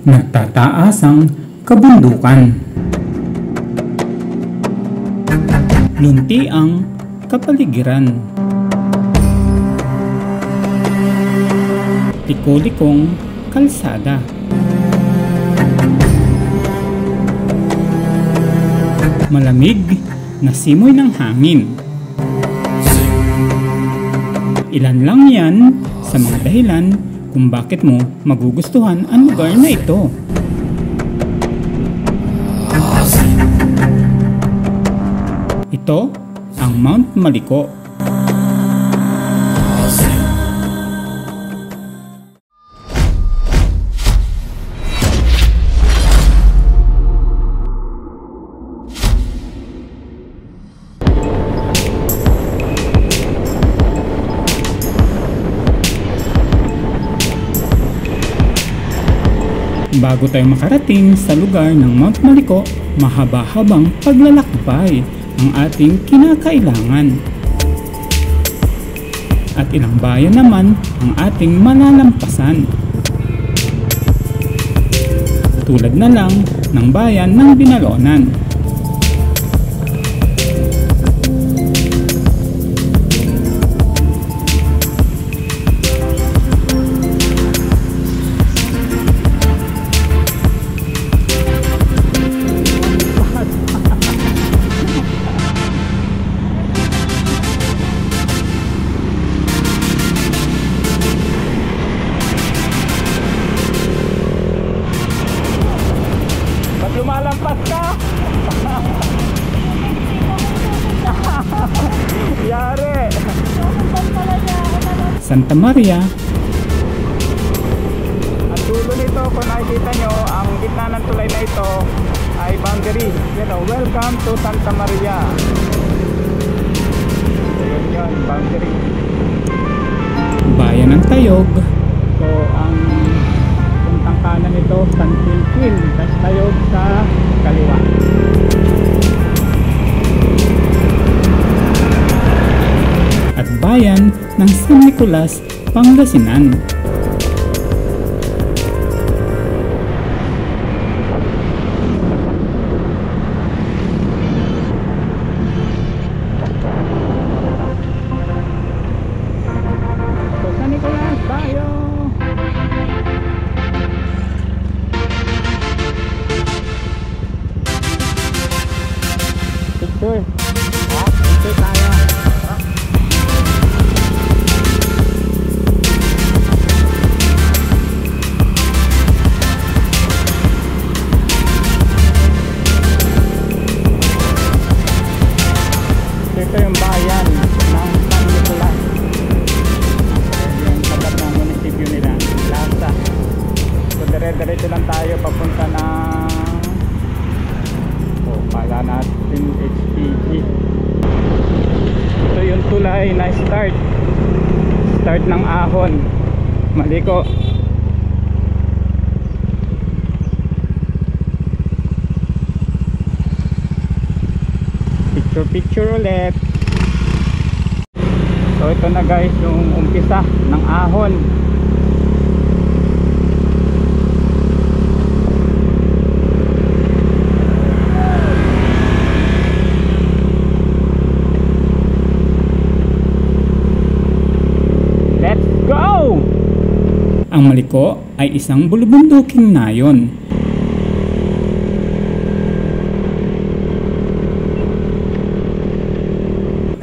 Nagtataas ang kabundukan. Lunti ang kapaligiran. Liko-likong kalsada. Malamig na simoy ng hangin. Ilan lang yan sa mga dahilan kung bakit mo magugustuhan ang lugar na ito. Ito ang Mount Maliko. Bago tayo makarating sa lugar ng Mount Maliko, mahaba-habang paglalakbay ang ating kinakailangan. At ilang bayan naman ang ating malalampasan. Tulad na lang ng bayan ng Binalonan. Lumalampas ka! Yari! Santa Maria. Ang dulo nito, kung nakikita nyo, ang gitna ng tulay na ito ay boundary. Welcome to Santa Maria. Yun, boundary. Bayan ng Tayog. So, ang puntang kanan nito, San Quintin, tas Tayog sa kaliwa. At bayan ng San Nicolas, Pangasinan. So, San Nicolas tayo! Picture. Picture tayo. Ito yung bayan ng San Nicolas. Yung tapat ng munisipyo nila, Lasa. So dire-diretso lang tayo papunta ng kala natin HPG. Ito yung tulay na start ng Ahon Maliko. Picture ulit. So ito na guys yung umpisa ng Ahon. Ang Maliko ay isang bulubunduking nayon.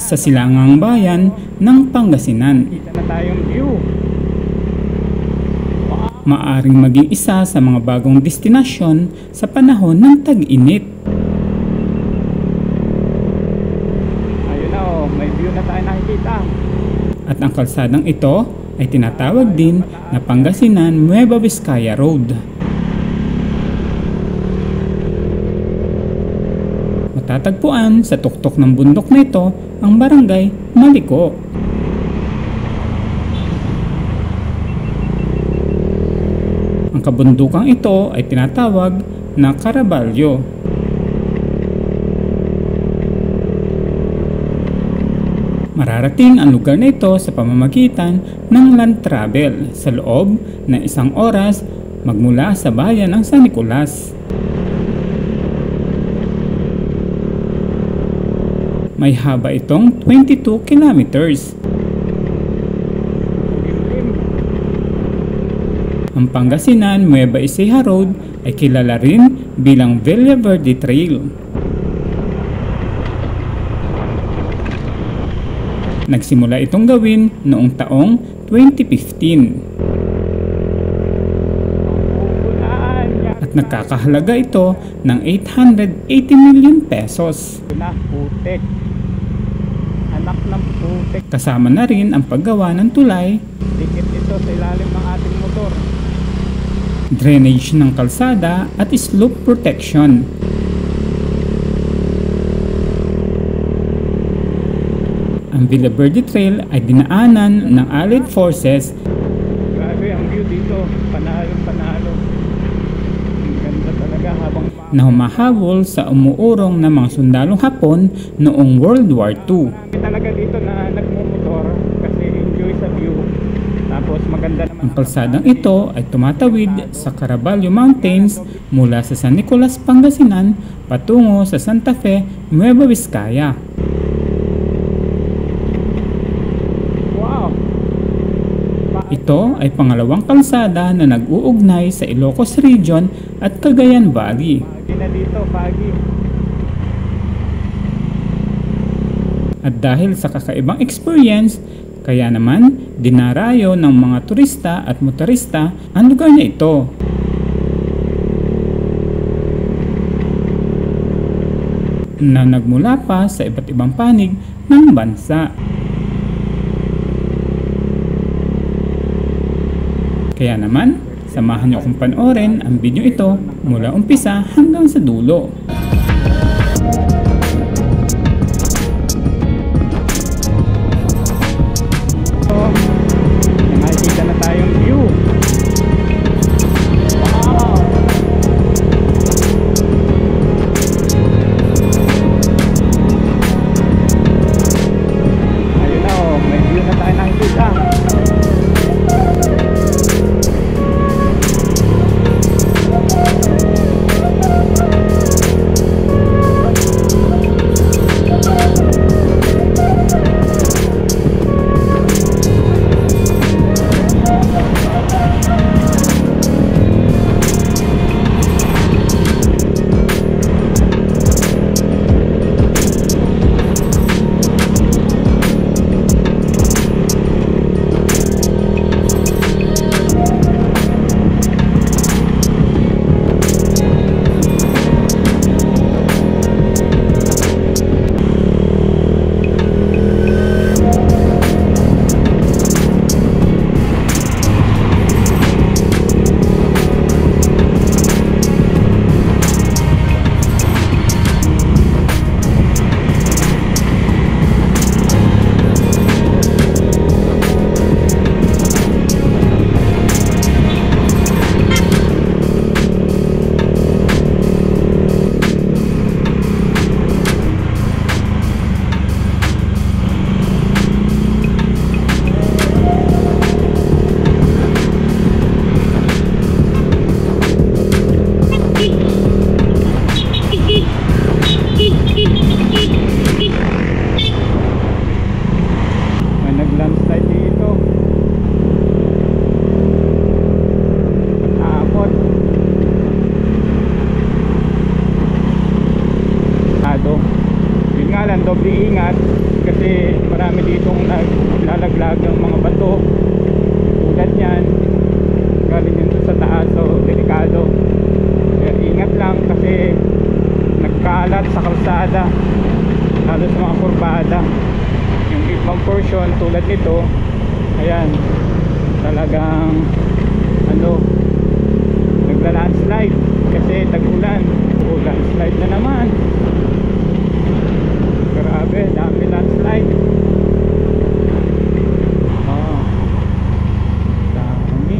Sa silangang bayan ng Pangasinan. Kita na tayong view. Maaring maging isa sa mga bagong destinasyon sa panahon ng tag-init. Ayun na may view na tayo nakikita. At ang kalsadang ito ay tinatawag din na Pangasinan Nueva Vizcaya Road. Matatagpuan sa tuktok ng bundok na ito ang barangay Maliko. Ang kabundukang ito ay tinatawag na Caraballo. Mararating ang lugar na ito sa pamamagitan ng land travel sa loob ng 1 oras magmula sa bayan ng San Nicolas. May haba itong 22 kilometers. Ang Pangasinan Nueva Ecija Road ay kilala rin bilang Villaverde Trail. Nagsimula itong gawin noong taong 2015. At nakakahalaga ito ng 880 million pesos. Putik. Anak ng putik. Kasama na rin ang paggawa ng tulay, Dikit ito sa ilalim ng ating motor. drainage ng kalsada at slope protection. Ang Villaverde Trail ay dinaanan ng Allied Forces. Grabe ang view dito. Panalo. Ang ganda talaga habang Na humahabol sa umuurong na mga sundalong Hapon noong World War II. talaga dito na nagmumotor kasi enjoy sa view. Tapos maganda naman Ang kalsadang ito ay tumatawid sa Caraballo Mountains mula sa San Nicolas, Pangasinan patungo sa Santa Fe, Nueva Vizcaya. wow. Ito ay pangalawang kalsada na nag-uugnay sa Ilocos Region at Cagayan Valley. Pagi na dito, pagi. At dahil sa kakaibang experience, kaya naman dinarayo ng mga turista at motorista ang lugar na ito. Na nagmula pa sa iba't ibang panig ng bansa. Kaya naman, samahan niyo akong panoorin ang video ito mula umpisa hanggang sa dulo. Nakikita na tayong view. Wow. Ayun na may view na tayo nakikita. May nag-landslide dito. Aabot. Yun nga lang, doble ingat kasi marami ditong naglalaglag ng mga bato tulad yan, galing yun sa taas, so delikado. Kaya ingat lang kasi nagkalat sa kalsada, lalo sa mga kurbada. Yung ibang portion tulad nito, ayan, talagang nagla-landslide kasi tag-ulan. Landslide na naman. Grabe, dami landslide. Dami.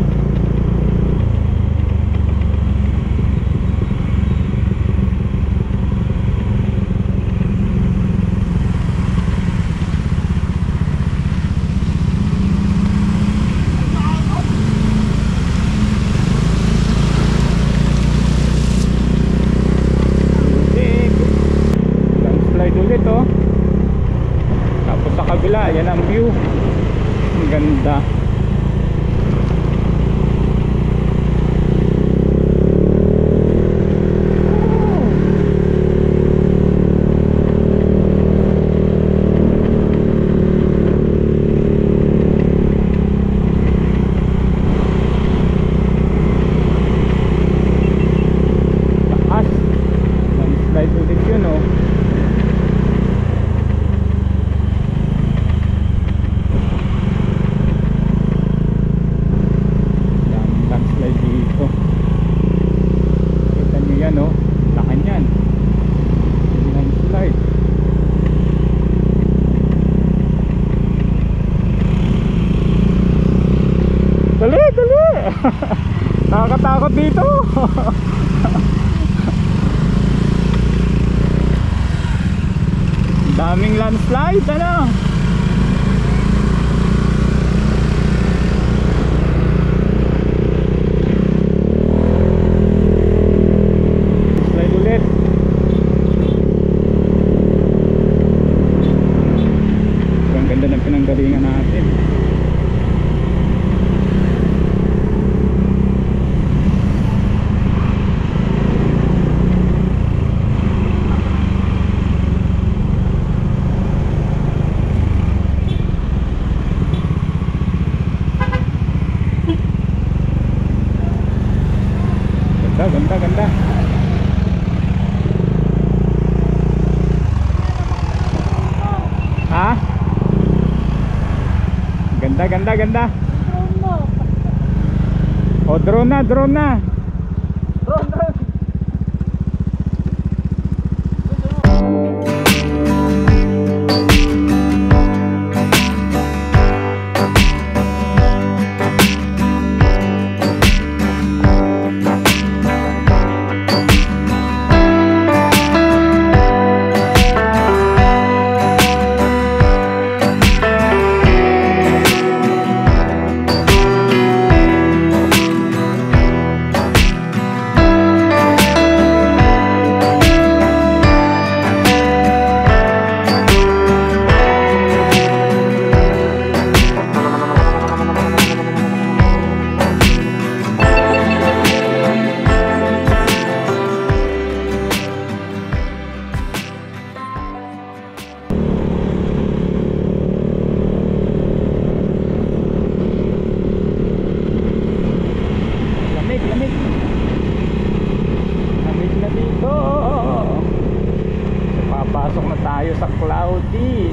Landslide, ano? Slide ulit. Ang ganda ng pinanggalingan natin. Ganda. Ha? Ganda. Oh, drone na. Drone. Lamig na dito. Papasok na tayo sa cloudy.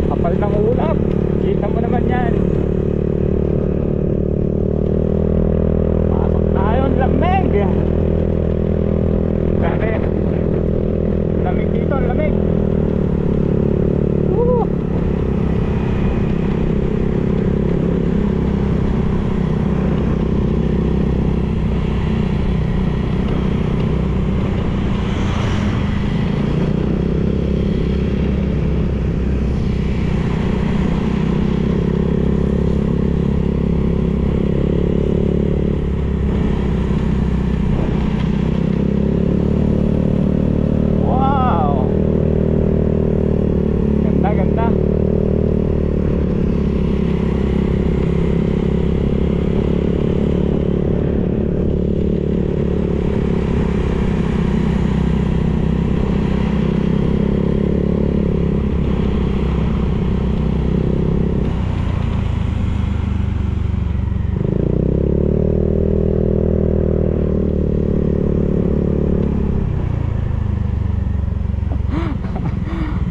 Kapal ng ulap, kita mo naman yan. Pasok tayo, lamig. Grabe, lamig dito, lamig. Woo! Ganda.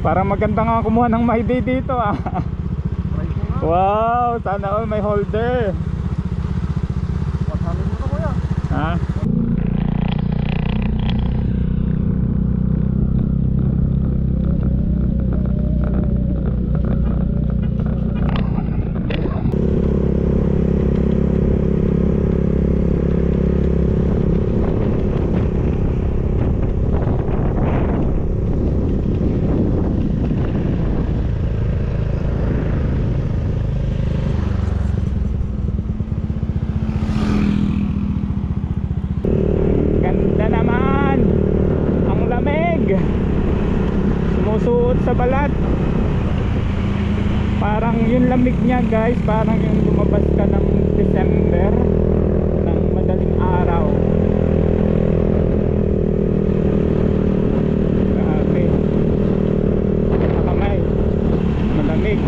Parang maganda nga kumuha ng My Day dito ah. Wow, sana all may holder. Pasanin mo na kuya. Ha? Sumusuot sa balat. Parang yung lamig niya guys, parang yung lumabas ka ng December ng madaling araw. Grabe. Sa kamay, malamig.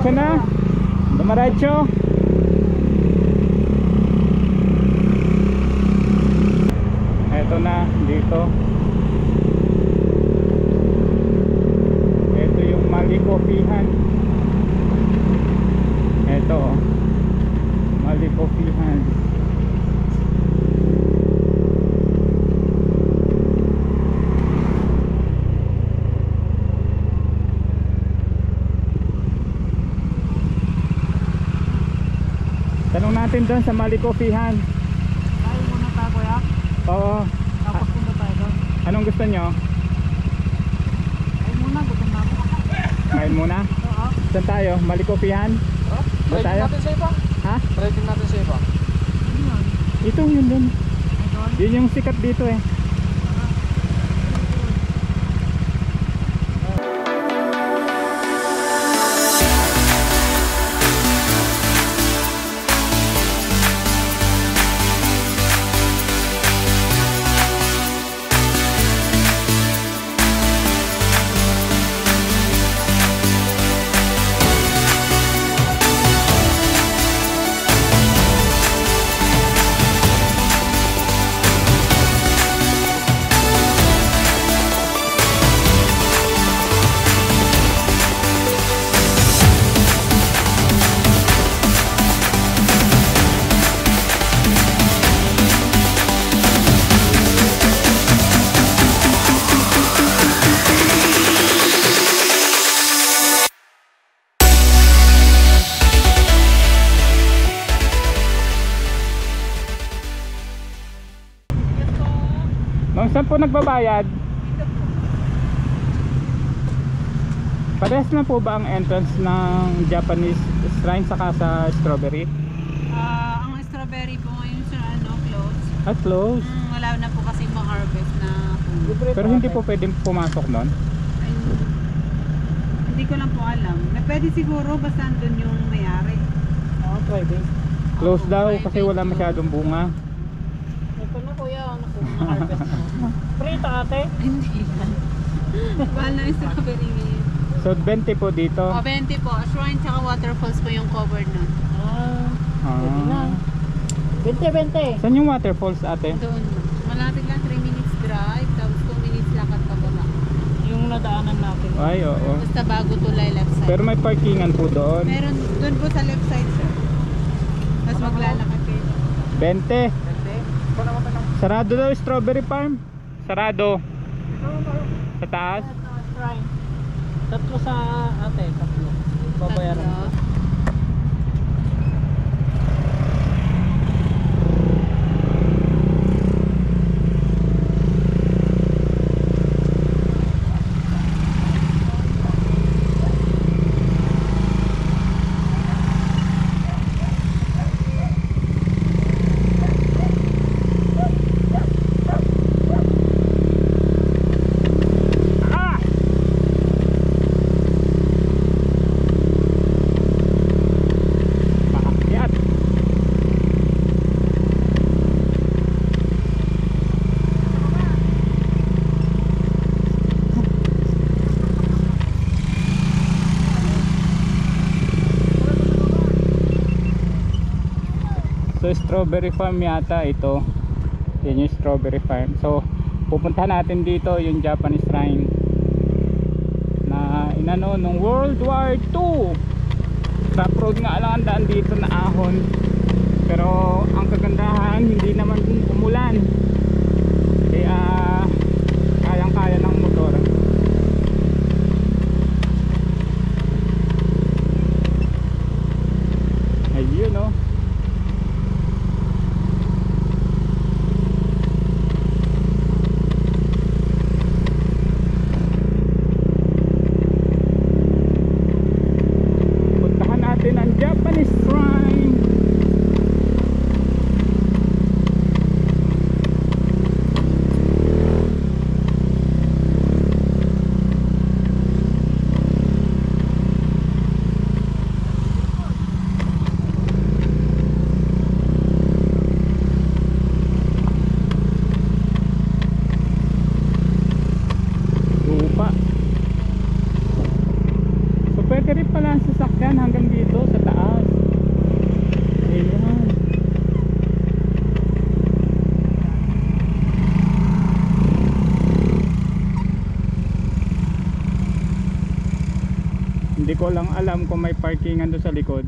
Dumaratso na. Dumaratso. Eto na, dito. Eto yung Mali Coffeehan. Eto, Mali Coffeehan. Tanong natin doon sa Mali Coffeehan. Tayo muna tayo kuya. Oo. Tapos punta tayo doon. Anong gusto nyo? Tayo muna, gutom na ako. Kain muna. Oo. Saan tayo? Mali Coffeehan? Ba Try tayo? natin sa iba. Ha? Try din natin sa iba. Ano yun? Ito yun dun. Ay, doon? Yun yung sikat dito eh. Ma'am, saan po nagbabayad? Parehas na po ba ang entrance ng Japanese shrine saka sa strawberry? Ang strawberry po ngayon sa close. At close. Wala na po kasi ma-harvest na puno. Pero hindi po pwedeng pumasok nun? Ay, hindi ko lang po alam. Na pwede siguro basta andun yung may-ari. Oo, try din. Close Oo, daw private kasi wala yun. masyadong bunga. Ito na kuya, ano po, na-harvest mo. Prito ate. Hindi yan. Mahal na yung strawberry ngayon. So 20 po dito. O, 20 po. Shrine tsaka waterfalls po yung covered nun. Pwede na. 20. Saan yung waterfalls ate? Doon. Malapit lang 3 minutes drive. Tapos 2 minutes lakad pa lang. Yung nadaanan natin. Ay oo. Basta bago tulay left side. Pero may parkingan po doon. Meron doon po sa left side, sir. Tapos maglalakad kayo. 20. 20? Ito naman tanong. Sarado daw yung strawberry farm. Sarado. Sa taas. Try. Tatlo sa ate, tatlo. Babayaran ko. Tatlo. Paakyat. So strawberry farm yata ito. Yan yung strawberry farm. So pupunta natin dito yung Japanese shrine na inano nung World War II. Rough road nga lang ang daan dito na ahon. Pero ang kagandahan hindi naman umulan. Kaya kayang-kaya ng motor. Ayun oh. Puntahan natin ang Japanese shrine. ko lang alam kung may parkingan doon sa likod.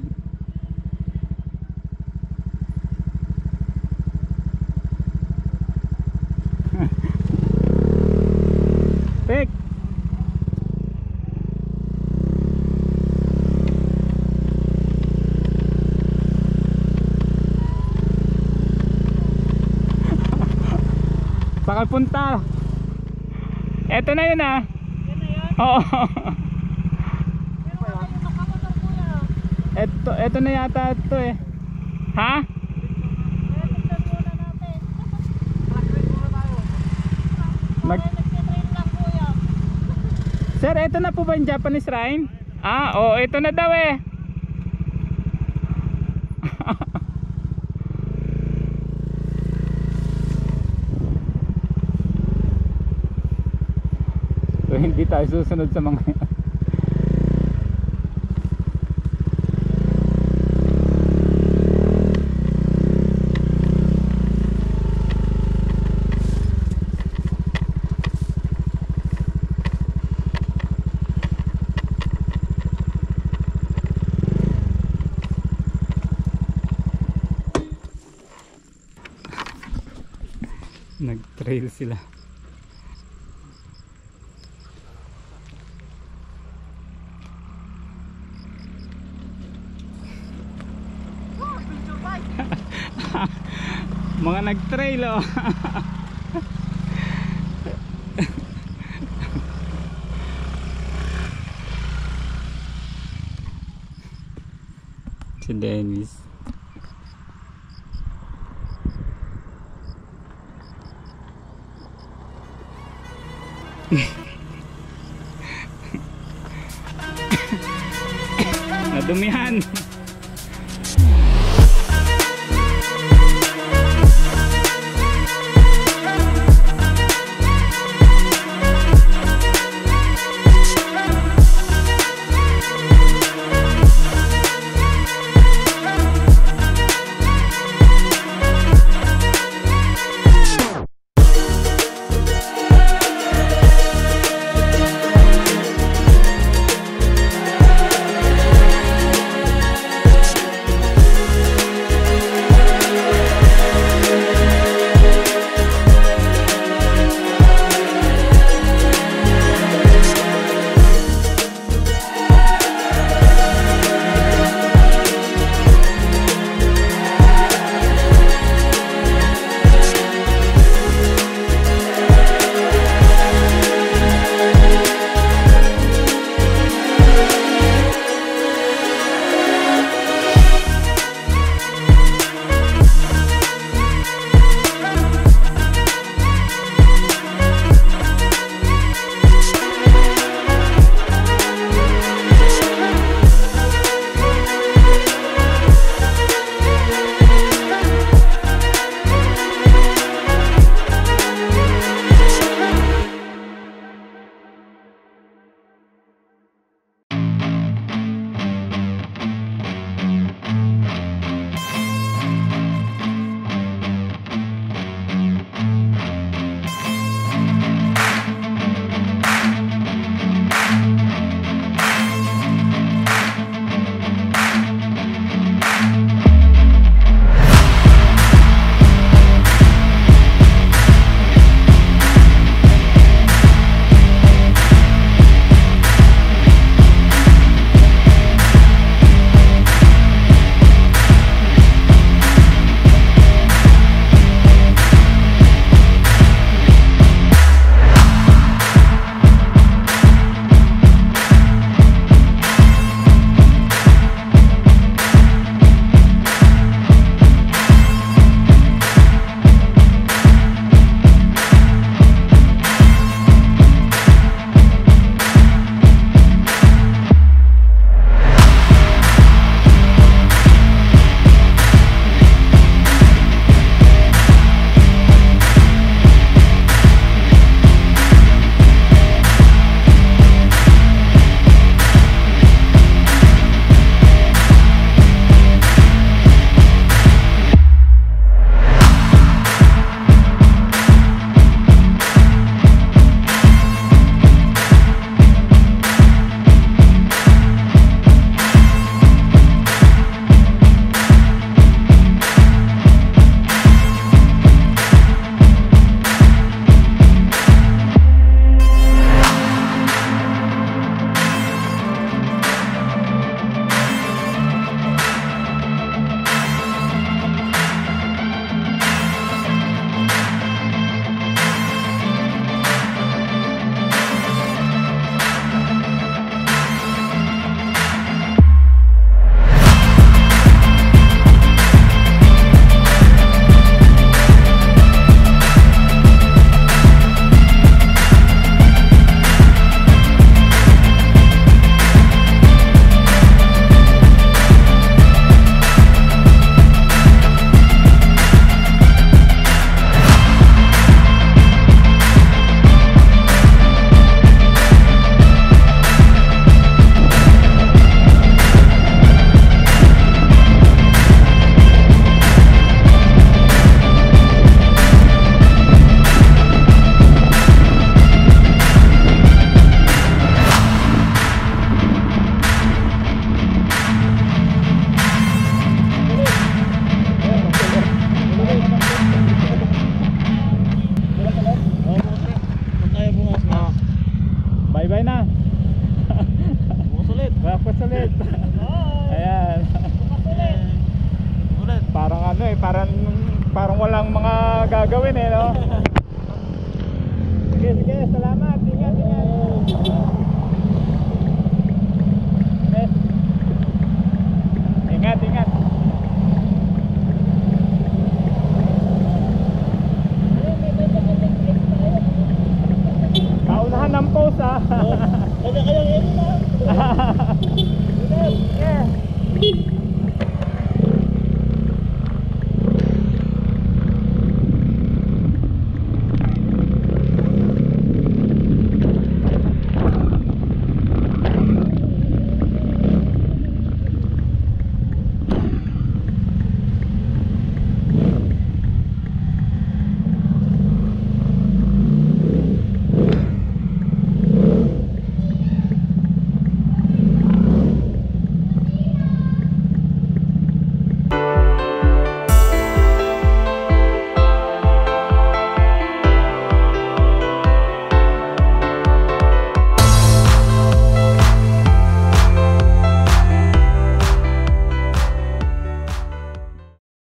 Pek! Saka punta. Eto na yun ah. Yan na yan. Oo. Pero wala yung nakamotor kuya. Eto na yata ito eh. Ha? Kaya tignan muna natin. Nag-train muna tayo. Nag-train lang kuya. Sir, eto na po ba yung Japanese Shrine? Ah, oo, eto na daw eh. So, hindi tayo susunod sa mga yan. Nag-trail sila. Mga nag-trail oh. Si Dennis. Nadumihan. Parang ano eh, parang walang mga gagawin eh, no? Sige, sige, salamat. Ingat, ingat. Ingat, ingat.